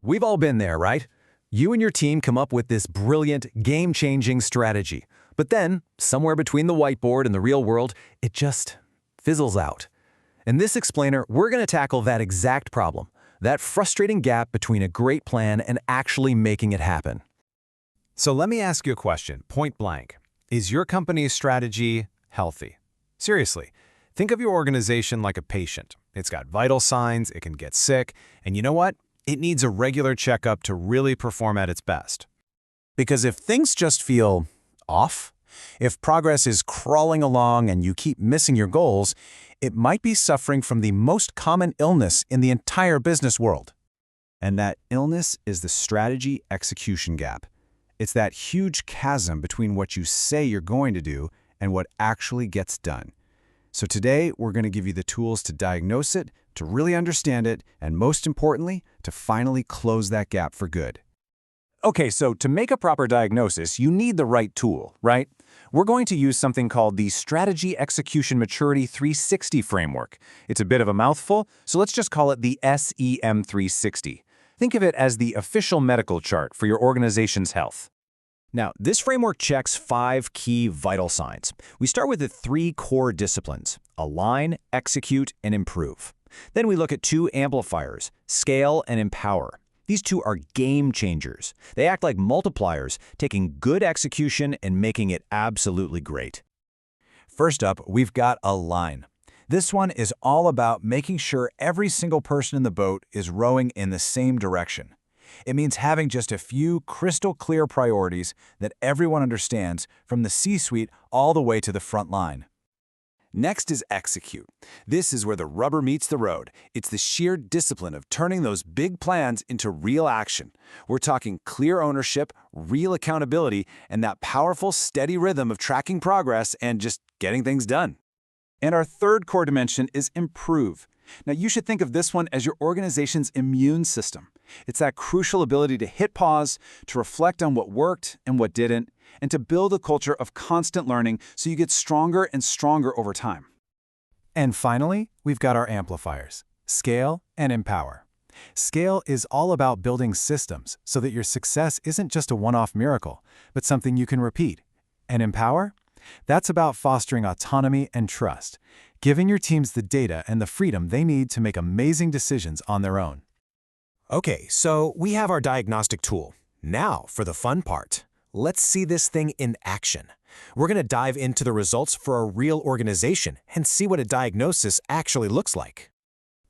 We've all been there, right? You and your team come up with this brilliant, game-changing strategy. But then, somewhere between the whiteboard and the real world, it just fizzles out. In this explainer, we're going to tackle that exact problem, that frustrating gap between a great plan and actually making it happen. So let me ask you a question, point blank. Is your company's strategy healthy? Seriously, think of your organization like a patient. It's got vital signs, it can get sick, and you know what? It needs a regular checkup to really perform at its best. Because if things just feel off, if progress is crawling along and you keep missing your goals, it might be suffering from the most common illness in the entire business world. And that illness is the strategy execution gap. It's that huge chasm between what you say you're going to do and what actually gets done. So today, we're going to give you the tools to diagnose it, to really understand it, and most importantly, to finally close that gap for good. Okay, so to make a proper diagnosis, you need the right tool, right? We're going to use something called the Strategy Execution Maturity 360 framework. It's a bit of a mouthful, so let's just call it the SEM 360. Think of it as the official medical chart for your organization's health. Now, this framework checks 5 key vital signs. We start with the 3 core disciplines: align, execute, and improve. Then we look at 2 amplifiers: scale and empower. These 2 are game changers. They act like multipliers, taking good execution and making it absolutely great. First up, we've got align. This one is all about making sure every single person in the boat is rowing in the same direction. It means having just a few crystal clear priorities that everyone understands, from the C-suite all the way to the front line. Next is execute. This is where the rubber meets the road. It's the sheer discipline of turning those big plans into real action. We're talking clear ownership, real accountability, and that powerful, steady rhythm of tracking progress and just getting things done. And our third core dimension is improve. Now, you should think of this one as your organization's immune system. It's that crucial ability to hit pause, to reflect on what worked and what didn't, and to build a culture of constant learning so you get stronger and stronger over time. And finally, we've got our amplifiers: scale and empower. Scale is all about building systems so that your success isn't just a one-off miracle, but something you can repeat. And empower? That's about fostering autonomy and trust, giving your teams the data and the freedom they need to make amazing decisions on their own. Okay, so we have our diagnostic tool. Now for the fun part. Let's see this thing in action. We're going to dive into the results for a real organization and see what a diagnosis actually looks like.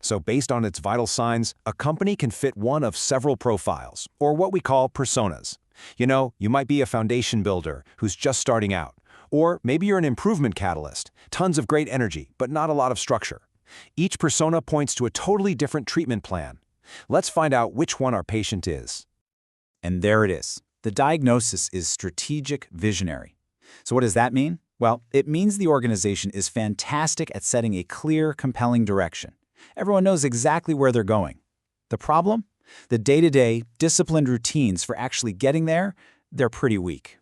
So based on its vital signs, a company can fit one of several profiles, or what we call personas. You might be a foundation builder who's just starting out. Or maybe you're an improvement catalyst, tons of great energy, but not a lot of structure. Each persona points to a totally different treatment plan. Let's find out which one our patient is. And there it is. The diagnosis is strategic visionary. So what does that mean? Well, it means the organization is fantastic at setting a clear, compelling direction. Everyone knows exactly where they're going. The problem? The day-to-day, disciplined routines for actually getting there, they're pretty weak.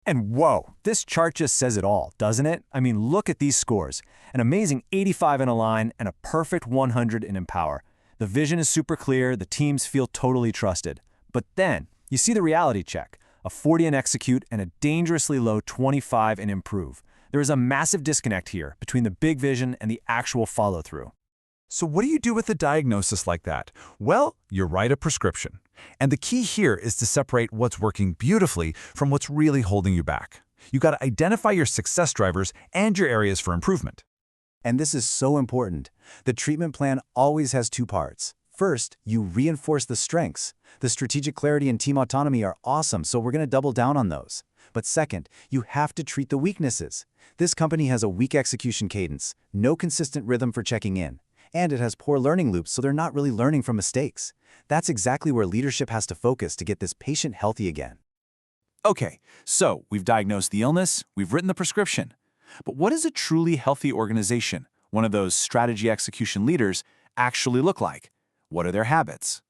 And whoa, this chart just says it all, doesn't it? I mean, look at these scores. An amazing 85 in align and a perfect 100 in empower. The vision is super clear, the teams feel totally trusted. But then, you see the reality check, a 40 in execute and a dangerously low 25 in improve. There is a massive disconnect here between the big vision and the actual follow-through. So what do you do with a diagnosis like that? Well, you write a prescription. And the key here is to separate what's working beautifully from what's really holding you back. You got to identify your success drivers and your areas for improvement. And this is so important. The treatment plan always has 2 parts. First, you reinforce the strengths. The strategic clarity and team autonomy are awesome, so we're going to double down on those. But second, you have to treat the weaknesses. This company has a weak execution cadence, no consistent rhythm for checking in. And it has poor learning loops, so they're not really learning from mistakes. That's exactly where leadership has to focus to get this patient healthy again. Okay, so we've diagnosed the illness, we've written the prescription. But what does a truly healthy organization, one of those strategy execution leaders, actually look like? What are their habits?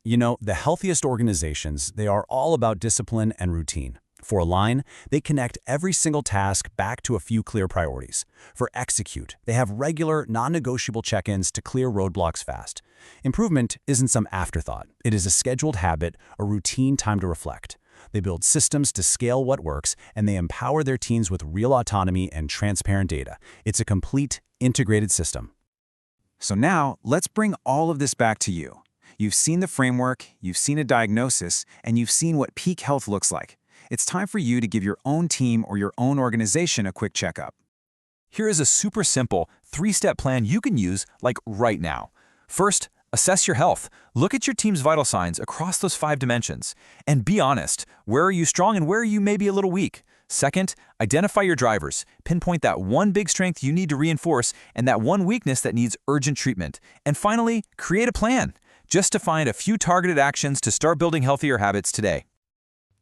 The healthiest organizations, they are all about discipline and routine. For Align, they connect every single task back to a few clear priorities. For Execute, they have regular, non-negotiable check-ins to clear roadblocks fast. Improvement isn't some afterthought. It is a scheduled habit, a routine time to reflect. They build systems to scale what works, and they empower their teams with real autonomy and transparent data. It's a complete, integrated system. So now, let's bring all of this back to you. You've seen the framework, you've seen a diagnosis, and you've seen what peak health looks like. It's time for you to give your own team or your own organization a quick checkup. Here is a super simple 3-step plan you can use like right now. First, assess your health. Look at your team's vital signs across those 5 dimensions. And be honest, where are you strong and where are you maybe a little weak? Second, identify your drivers. Pinpoint that one big strength you need to reinforce and that one weakness that needs urgent treatment. And finally, create a plan. Just to find a few targeted actions to start building healthier habits today.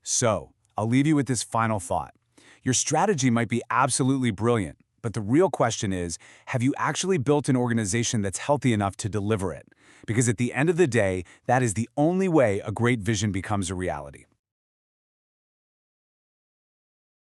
So, I'll leave you with this final thought. Your strategy might be absolutely brilliant, but the real question is, have you actually built an organization that's healthy enough to deliver it? Because at the end of the day, that is the only way a great vision becomes a reality.